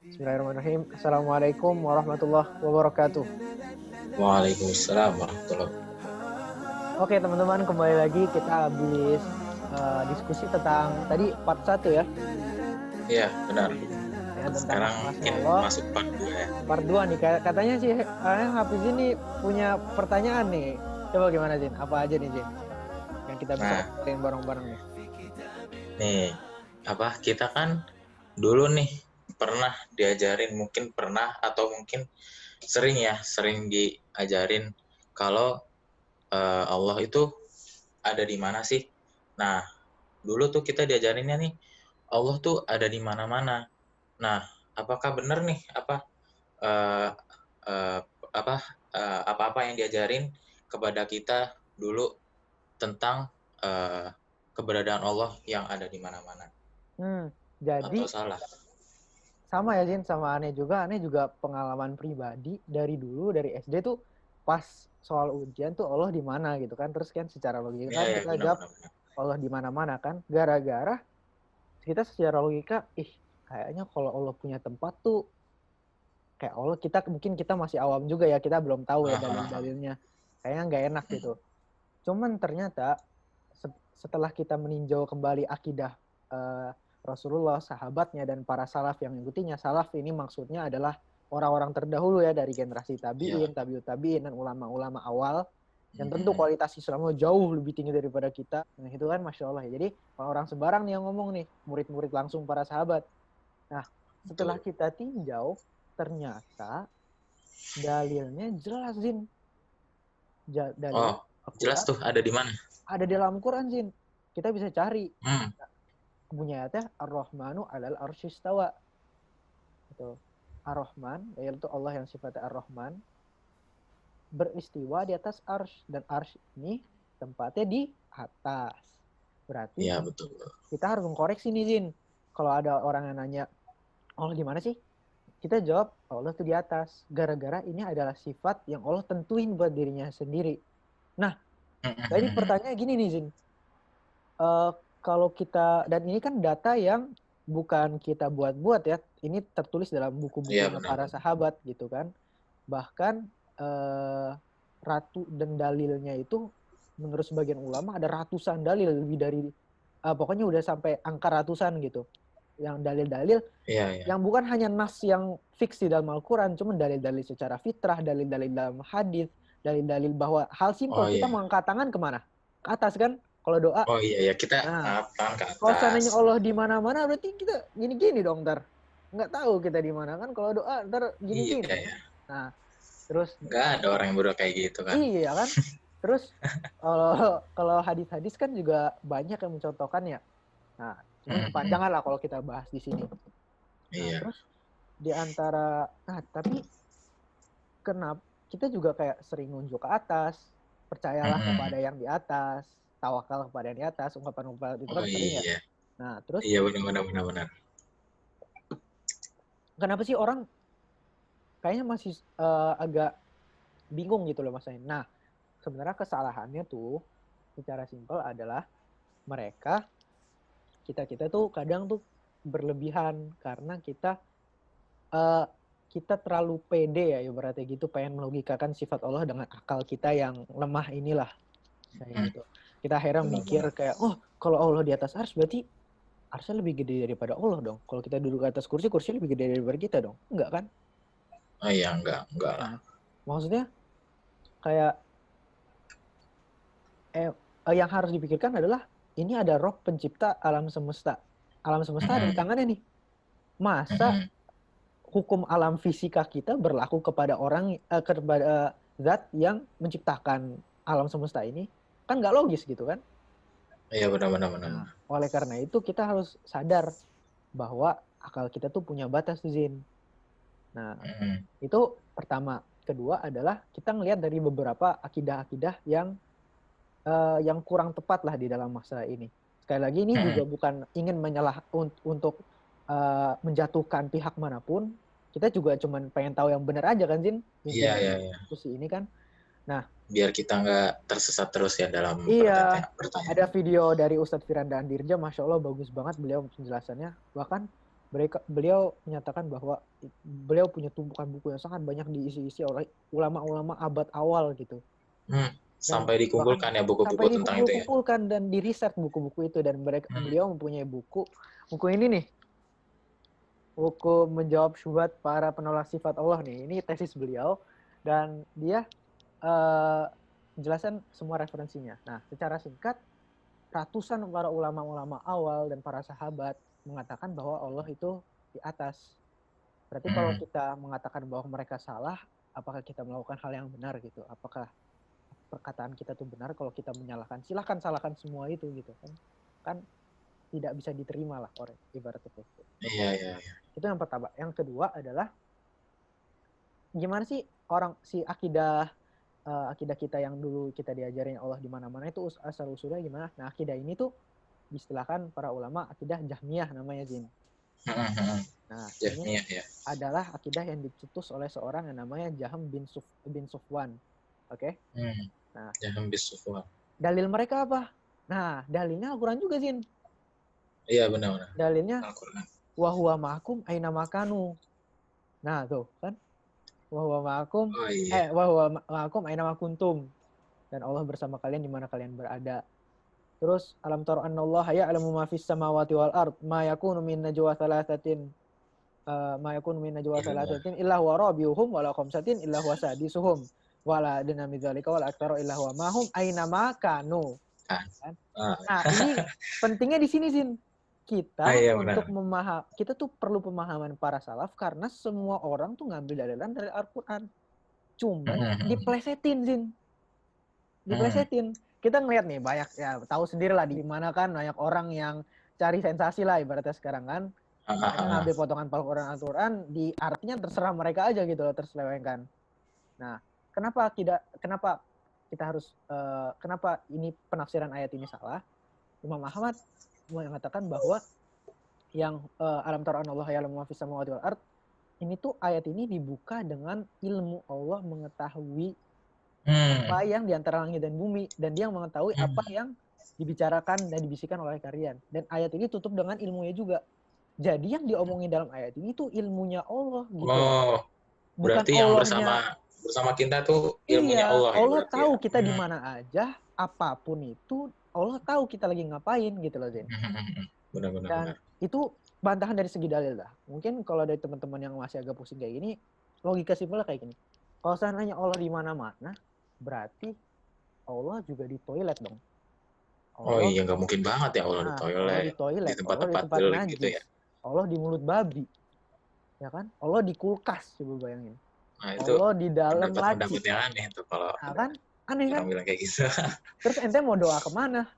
Bismillahirrahmanirrahim. Assalamualaikum warahmatullahi wabarakatuh. Waalaikumsalam warahmatullahi. Oke teman-teman, kembali lagi kita habis diskusi tentang tadi part 1 ya. Iya, benar. Ya, tentang Sekarang masalah mungkin Allah. masuk part 2 ya. Part 2 nih, katanya sih Hafiz ini punya pertanyaan nih. Coba gimana Jin? Apa aja nih Jin? Yang kita bisa Nah, obrolin bareng-bareng nih. nih, kita kan dulu nih pernah diajarin, mungkin pernah atau mungkin sering diajarin kalau Allah itu ada di mana sih? Nah, dulu tuh kita diajarinnya nih Allah tuh ada di mana-mana. Nah, apakah benar nih eh, eh, apa apa-apa yang diajarin kepada kita dulu tentang eh, keberadaan Allah yang ada di mana-mana, Jadi atau salah? sama ya Jin, sama aneh juga. Aneh juga pengalaman pribadi dari dulu, dari SD tuh pas soal ujian tuh Allah di mana gitu kan. Terus kan secara logika Ya, kan ya, kita jawab benar-benar. Allah di mana-mana kan. Gara-gara kita secara logika, kayaknya kalau Allah punya tempat tuh kayak Allah, kita masih awam juga ya, kita belum tahu ya dalil-dalilnya. Kayaknya nggak enak gitu. Cuman ternyata setelah kita meninjau kembali akidah Rasulullah, sahabatnya, dan para salaf yang mengikutinya. Salaf ini maksudnya adalah orang-orang terdahulu ya, dari generasi Ya. tabi'in, tabi'ut tabi'in, dan ulama-ulama awal. Dan tentu kualitas Islamnya jauh lebih tinggi daripada kita. Nah itu kan Masya Allah ya. Jadi orang sebarang nih yang ngomong nih, murid-murid langsung para sahabat. Nah setelah Betul. kita tinjau, ternyata dalilnya jelas Zin. Dalil Oh, jelas Al-Quran tuh ada di mana. ada di dalam Quran Zin. Kita bisa cari. Hmm. Bunyinya teh Ar-Rahmanu 'alal arsyistawa. Itu. Ar-Rahman, yaitu Allah yang sifatnya Ar-Rahman, beristiwa di atas arsy, dan arsy ini tempatnya di atas. Berarti Ya, betul. kita harus mengkoreksi nih Zin. Kalau ada orang yang nanya, Allah di mana sih? Kita jawab, Allah tuh di atas. Gara-gara ini adalah sifat yang Allah tentuin buat dirinya sendiri. Nah, jadi pertanyaan gini nih Zin. Kalau kita, dan ini kan data yang bukan kita buat-buat ya, ini tertulis dalam buku-bukunya Ya, para benar. sahabat gitu kan. Bahkan ratu dan dalilnya itu menurut sebagian ulama ada ratusan dalil, lebih dari pokoknya udah sampai angka ratusan gitu. Yang dalil-dalil Iya, iya. yang bukan hanya nas yang fix di dalam Al-Quran, cuma dalil-dalil secara fitrah, dalil-dalil dalam hadis, dalil-dalil bahwa hal simpel, Oh, kita iya. mau angkat tangan kemana? Ke atas kan? Kalau doa. Oh, iya, ya, kita Nah, tangan ke kalau atas. seandainya Allah di mana-mana, berarti kita gini-gini dong ntar. Nggak tahu kita di mana kan, kalau doa ntar Iya, gini-gini kan. ya. Nah, terus Nggak ada orang yang bodoh kayak gitu kan. iya kan. Terus kalau hadis-hadis kan juga banyak yang mencontohkan ya. Nah, cuman kepanjangan lah kalau kita bahas di sini. Nah, Iya. terus di antara, tapi kenapa kita juga kayak sering nunjuk ke atas, percayalah kepada yang di atas, tawakal kepada yang di atas, ungkapan-ungkapan itu Oh, kan sering ya. iya. Nah, terus Iya, benar. kenapa sih orang kayaknya masih agak bingung gitu loh masanya. Nah, sebenarnya kesalahannya tuh secara simpel adalah mereka, kita tuh kadang tuh berlebihan karena kita terlalu pede ya ibaratnya gitu, pengen melogikakan sifat Allah dengan akal kita yang lemah inilah. Kayak gitu. Kita akhirnya mikir Benar-benar. kayak, oh kalau Allah di atas arsy berarti arsy lebih gede daripada Allah dong. Kalau kita duduk di atas kursi, kursi lebih gede daripada kita dong. Enggak kan? Oh, iya, enggak lah. Nah, maksudnya kayak yang harus dipikirkan adalah ini ada Roh pencipta alam semesta. Alam semesta ada di tangannya nih. Masa hukum alam fisika kita berlaku kepada kepada zat yang menciptakan alam semesta ini? Kan nggak logis gitu kan? Iya, benar. Nah, oleh karena itu kita harus sadar bahwa akal kita tuh punya batas, Zin. Nah, itu pertama. Kedua adalah kita ngelihat dari beberapa akidah-akidah yang kurang tepat lah di dalam masalah ini. Sekali lagi ini juga bukan ingin untuk menjatuhkan pihak manapun. Kita juga cuma pengen tahu yang benar aja kan, Zin? Inti Iya, dari iya, iya. diskusi ini kan. Nah, Biar kita nggak tersesat terus ya dalam iya, pertanyaan. ada video dari Ustadz Firanda Andirja, Masya Allah bagus banget beliau penjelasannya. Bahkan Beliau menyatakan bahwa beliau punya tumpukan buku yang sangat banyak diisi-isi oleh ulama-ulama abad awal gitu. Dan Sampai bahkan dikumpulkan ya buku-buku sampai tentang itu ya. dikumpul-kumpulkan dan di-riset buku-buku itu, dan beliau mempunyai buku ini nih, buku menjawab syubhat para penolak sifat Allah nih. Ini tesis beliau dan dia menjelaskan semua referensinya. Nah, secara singkat, ratusan para ulama-ulama awal dan para sahabat mengatakan bahwa Allah itu di atas. Berarti kalau kita mengatakan bahwa mereka salah, apakah kita melakukan hal yang benar gitu? Apakah perkataan kita tuh benar? Kalau kita menyalahkan, silahkan salahkan semua itu gitu kan? Kan tidak bisa diterima lah orang ibarat seperti itu. Iya. Itu yang pertama. Yang kedua adalah gimana sih akidah kita yang dulu kita diajarin Allah di mana-mana itu asal usulnya gimana? Nah, akidah ini tuh diistilahkan para ulama akidah Jahmiyah namanya, Zin. Nah, ini adalah akidah yang dicetus oleh seorang yang namanya Jahm bin Sufwan. Oke? Nah, Jahm bin Sufwan. Dalil mereka apa? Nah, dalilnya Al-Quran juga, Zin. Iya, benar. Dalilnya Al-Quran. wa huwa ma'akum aina makanu. Nah, tuh kan. Wa huwa ma'akum wa huwa ma'akum aina makuntum. Dan Allah bersama kalian di mana kalian berada. Terus alam tara annallaha ya'lamu ma fis samawati wal ard ma yakunu min najwa thalathatin illa huwa rabiuhum wala khamsatin illa huwa sadisuhum wala adna min dzalika wala aktsara illa huwa mahum aina ma kanu. Nah, ini pentingnya di sini, Zin. Kita untuk kita tuh perlu pemahaman para salaf karena semua orang tuh ngambil dalilan dari Al-Qur'an. Cuman diplesetin, Zin. Diplesetin. Kita ngeliat nih banyak ya, tahu sendiri lah di mana kan banyak orang yang cari sensasi lah ibaratnya sekarang kan. Mereka ngambil potongan Al-Quran di artinya terserah mereka aja gitu loh, terselewengkan. Nah, kenapa kita harus kenapa ini penafsiran ayat ini salah? Imam Ahmad mengatakan bahwa yang alam tara annallaha ya'lamu ma fis samawati wal ard, ini tuh ayat ini dibuka dengan ilmu Allah mengetahui apa yang di antara langit dan bumi, dan dia mengetahui apa yang dibicarakan dan dibisikkan oleh kalian. Dan ayat ini tutup dengan ilmunya juga. Jadi yang diomongin dalam ayat ini tuh ilmunya Allah gitu. Oh, berarti yang bersama kita tuh ilmunya Allah. Iya, Allah tahu kita di mana aja, apapun itu Allah tahu kita lagi ngapain gitu loh, Zen. Dan itu bantahan dari segi dalil lah. Mungkin kalau dari teman-teman yang masih agak pusing kayak gini, logika simpelnya kayak gini. Kalau seandainya Allah di mana-mana, berarti Allah juga di toilet dong. Allah, iya, nggak mungkin banget ya Allah di toilet. Allah di toilet, Allah di tempat najis, gitu ya. Allah di mulut babi, ya kan? Allah di kulkas, coba bayangin. Nah, itu Allah di dalam laci. Pendapat yang aneh tuh kalau kan? Aneh kan? Bilang kayak gitu. Terus ente mau doa kemana?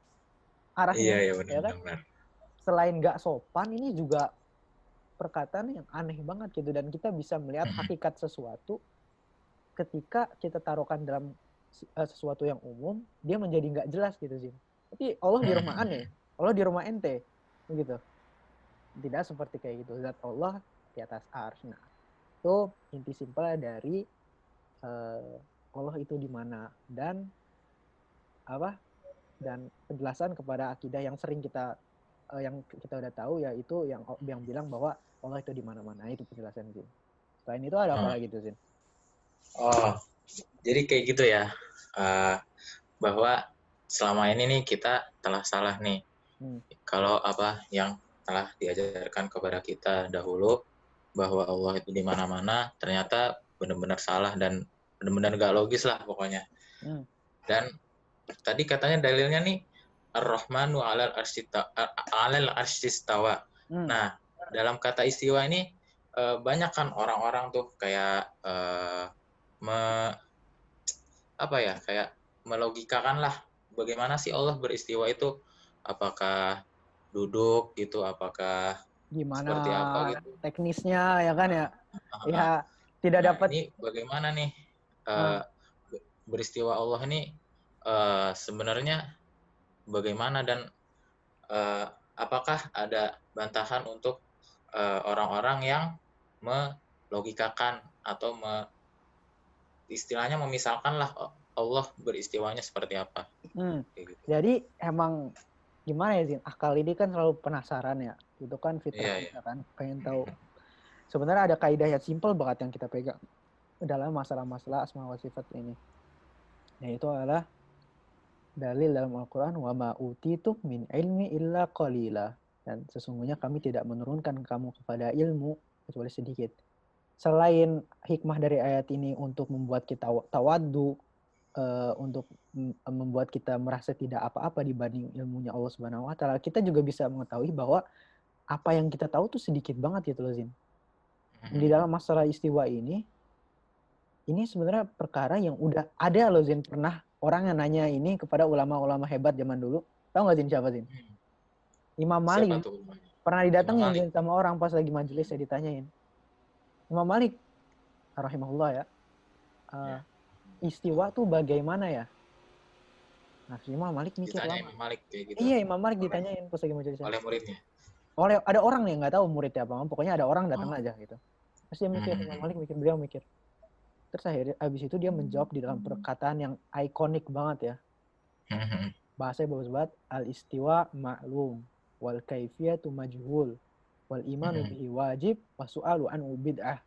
Arahnya, iya benar, ya kan? Benar. Selain nggak sopan, ini juga perkataan yang aneh banget gitu, dan kita bisa melihat hakikat sesuatu ketika kita taruhkan dalam sesuatu yang umum, dia menjadi nggak jelas gitu, Zin. Tapi Allah di rumah aneh, Allah di rumah ente, begitu. Tidak seperti kayak gitu. Zat Allah di atas arsy. Nah, itu inti simpel dari Allah itu di mana, dan apa? Dan penjelasan kepada akidah yang sering kita udah tahu, yaitu yang bilang bahwa Allah itu di mana-mana. Itu penjelasan, Zin. Selain itu ada apa lagi tuh, Zin? Oh, jadi kayak gitu ya, bahwa selama ini nih kita telah salah nih. Kalau apa yang telah diajarkan kepada kita dahulu bahwa Allah itu di mana-mana, ternyata benar-benar salah dan benar-benar gak logis lah pokoknya. Dan tadi katanya dalilnya nih Ar-Rahmanu 'alal arsy istawa. Nah, dalam kata istiwa ini banyak kan orang-orang tuh kayak kayak melogikakan lah bagaimana sih Allah beristiwa itu, apakah duduk gitu, apakah gimana seperti apa gitu teknisnya, ya kan ya. Ya tidak dapat ini bagaimana nih beristiwa Allah ini sebenarnya bagaimana, dan apakah ada bantahan untuk orang-orang yang melogikakan atau istilahnya memisalkan lah Allah beristiwanya seperti apa. Gitu. Jadi emang gimana ya, Zin? Akal ini kan selalu penasaran ya. Itu kan fitrah Iya. kita kan, pengen tahu. Sebenarnya ada kaidah yang simpel banget yang kita pegang dalam masalah-masalah asma wa sifat ini. Yaitu adalah dalil dalam Al-Quran, wa ma utitu min ilmi illa qalila. Dan sesungguhnya kami tidak menurunkan kamu kepada ilmu kecuali sedikit. Selain hikmah dari ayat ini untuk membuat kita tawaddu, untuk membuat kita merasa tidak apa-apa dibanding ilmunya Allah Subhanahu wa taala, kita juga bisa mengetahui bahwa apa yang kita tahu tuh sedikit banget gitu loh, Zin. Di dalam masalah istiwa ini sebenarnya perkara yang udah ada loh, Zin. Pernah orang yang nanya ini kepada ulama-ulama hebat zaman dulu. Tahu nggak, Zin, siapa, Zin? Imam Siapa Malik. tuh? Pernah Imam didatengin, Malik. Zin, sama orang pas lagi majelis, saya ditanyain. Imam Malik, rahimahullah ya, istiwa tuh bagaimana ya? Nah, Imam Malik mikir Ditanya lama. Imam Malik kayak gitu. Iya, Imam Malik ditanyain pas lagi majelis. Oleh muridnya. Ada orang yang nggak tahu muridnya apa, pokoknya ada orang datang aja gitu. Terus dia mikir, Imam Malik beliau mikir. Terus akhirnya abis itu dia menjawab di dalam perkataan yang ikonik banget ya. Bahasanya bagus banget. Al-istiwa ma'lum wal kaifiyatu majhul wal imanu bihi wajib wa su'alu anhu bid'ah.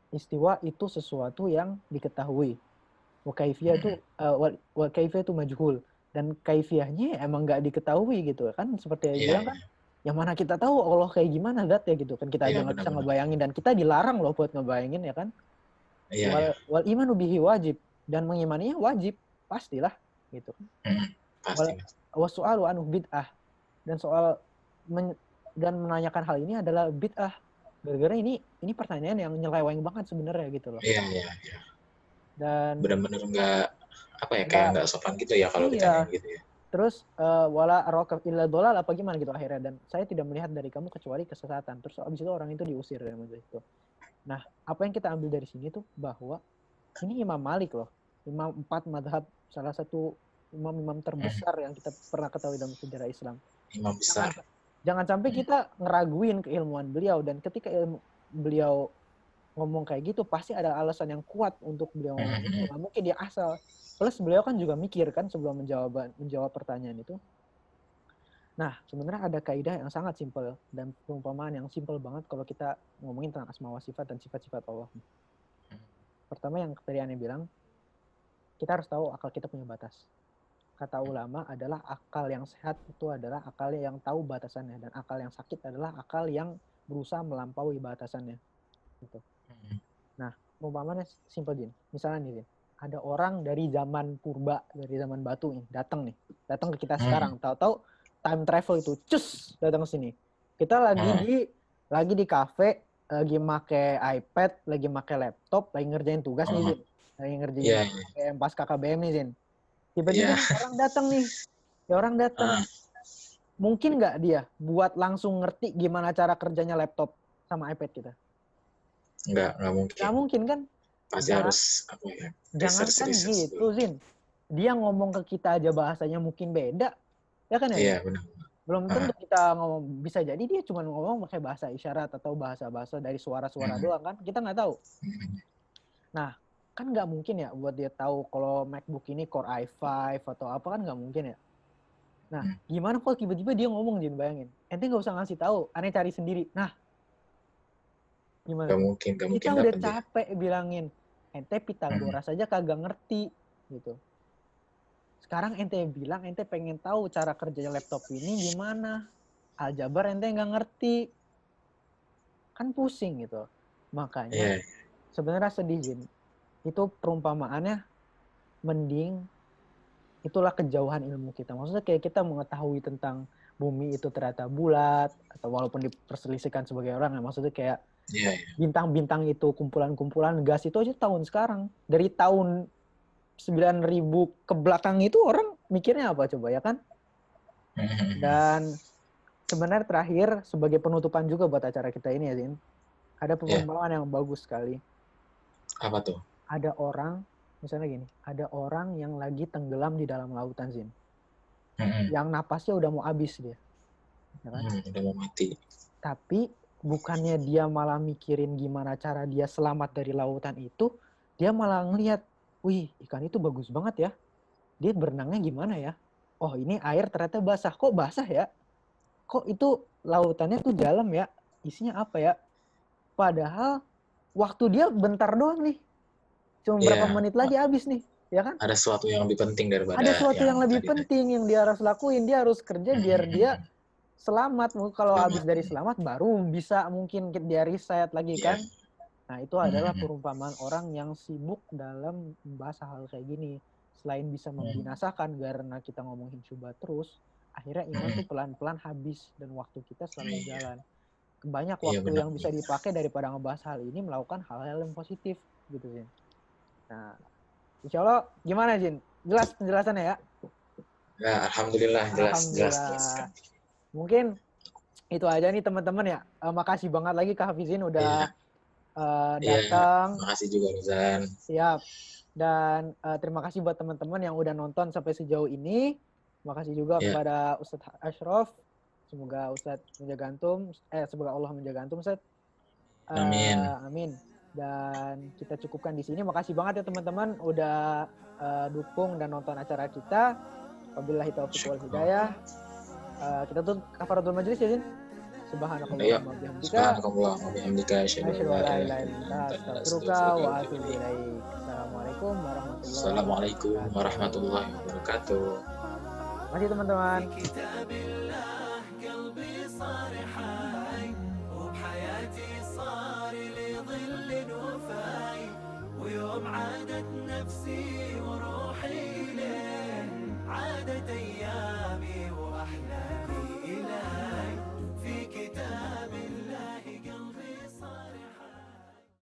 Istiwa itu sesuatu yang diketahui. Wa kaifiyatu majhul. Dan kaifiyahnya emang nggak diketahui gitu kan, seperti yang bilang kan. Yang mana kita tahu Allah kayak gimana dat ya gitu kan, kita aja nggak bisa ngebayangin, dan kita dilarang loh buat ngebayangin ya kan. Wal imanu bihi wajib, dan mengimaninya wajib pastilah gitu kan. Wasu'alu anhu bid'ah, dan dan menanyakan hal ini adalah bid'ah, gara-gara ini pertanyaan yang nyeleweng banget sebenarnya gitu loh. Iya. Dan benar-benar nggak kayak nggak sopan gitu ya kalau ditanya gitu ya. Terus wala araka illa dolal apa gimana gitu akhirnya, dan saya tidak melihat dari kamu kecuali kesesatan. Terus abis itu orang itu diusir dari majelis itu. Nah, apa yang kita ambil dari sini tuh bahwa ini Imam Malik loh, imam 4 madhab, salah satu imam-imam terbesar yang kita pernah ketahui dalam sejarah Islam. Imam besar. Jangan sampai kita ngeraguin keilmuan beliau, dan ketika beliau ngomong kayak gitu pasti ada alasan yang kuat untuk beliau ngomong gitu. Nggak mungkin dia asal. Plus beliau kan juga mikir kan sebelum menjawab pertanyaan itu. Nah, sebenarnya ada kaidah yang sangat simpel dan perumpamaan yang simpel banget kalau kita ngomongin tentang asma wa sifat dan sifat-sifat Allah. Pertama yang tadi Ane bilang, kita harus tahu akal kita punya batas. Kata ulama adalah akal yang sehat itu adalah akal yang tahu batasannya, dan akal yang sakit adalah akal yang berusaha melampaui batasannya. Gitu. Nah, perumpamaannya simpel, Jin. Misalnya nih, Jin, ada orang dari zaman purba, dari zaman batu nih, datang ke kita sekarang. Tahu-tahu time travel itu, cus, datang ke sini. Kita lagi di kafe, lagi make iPad, lagi make laptop, lagi ngerjain tugas nih, Zin. Lagi ngerjain pas KKBM nih, Zin. Tiba-tiba orang datang nih. Ya orang datang. Mungkin nggak dia buat langsung ngerti gimana cara kerjanya laptop sama iPad kita? Nggak mungkin. Nggak mungkin kan? Pasti harus jangan kan gitu, Zin. Dia ngomong ke kita aja bahasanya mungkin beda. Ya kan ya? Iya, benar. Belum tentu kita ngomong, bisa jadi dia cuma ngomong pakai bahasa isyarat atau bahasa-bahasa dari suara-suara doang kan? Kita nggak tahu. Nah, kan nggak mungkin ya buat dia tahu kalau MacBook ini Core i5 atau apa, kan nggak mungkin ya. Nah, gimana kalau tiba-tiba dia ngomong, Jin, bayangin. Ente nggak usah ngasih tahu, Ane cari sendiri. Nah, gimana? Gak mungkin. Kita udah capek bilangin, ente Pitagoras aja kagak ngerti gitu. Sekarang ente bilang ente pengen tahu cara kerjanya laptop ini gimana. Aljabar ente nggak ngerti. Kan pusing gitu. Makanya sebenarnya sedih, Jin. Itu perumpamaannya mending itulah kejauhan ilmu kita. Maksudnya kayak kita mengetahui tentang bumi itu ternyata bulat, atau walaupun diperselisihkan sebagai orang ya, maksudnya kayak bintang-bintang itu kumpulan-kumpulan gas itu aja tahun sekarang. Dari tahun 9.000 ke belakang itu orang mikirnya apa coba ya kan? Dan sebenarnya terakhir sebagai penutupan juga buat acara kita ini ya, Zin. Ada perumpamaan yang bagus sekali. Apa tuh? Ada orang, misalnya gini, ada orang yang lagi tenggelam di dalam lautan, Zin. Yang napasnya udah mau habis dia. Ya kan? Udah mau mati. Tapi bukannya dia malah mikirin gimana cara dia selamat dari lautan itu, dia malah ngelihat, wih, ikan itu bagus banget ya. Dia berenangnya gimana ya? oh ini air ternyata basah. Kok basah ya? Kok itu lautannya tuh dalam ya? Isinya apa ya? Padahal waktu dia bentar doang nih. Cuma berapa Iya, menit lagi habis nih, ya kan? ada sesuatu yang lebih penting Ada daripada sesuatu yang lebih tadi. penting yang dia harus lakuin. Dia harus kerja biar dia selamat. Kalau habis dari selamat baru bisa mungkin dia reset lagi Iya. kan. Nah itu adalah perumpamaan orang yang sibuk dalam membahas hal kayak gini. Selain bisa membinasakan karena kita ngomongin syubhat terus, akhirnya iman tuh pelan-pelan habis dan waktu kita selalu jalan. Banyak waktu benar. yang bisa dipakai daripada ngebahas hal ini melakukan hal-hal yang positif gitu Jin. Nah, insya Allah gimana Jin? Jelas penjelasannya ya? Nah, alhamdulillah jelas. Mungkin itu aja nih teman-teman ya. Makasih banget lagi Kak Hafizin udah datang. Makasih juga Rizan. Siap. Dan terima kasih buat teman-teman yang udah nonton sampai sejauh ini. Terima kasih juga kepada Ustadz Ashraf. Semoga Ustadz menjaga antum. Semoga Allah menjaga antum Ustadz. Amin. Dan kita cukupkan di sini. Makasih banget ya teman-teman udah dukung dan nonton acara kita. Wabillahi taufiq wal hidayah. Kita tuh kafaratul majelis ya, Jin. Subhanakallahumma wa bihamdika asyhadu an la ilaha illa anta astaghfiruka wa atubu ilaik. Assalamualaikum warahmatullahi wabarakatuh. Masih teman-teman. ويوم عادت نفسي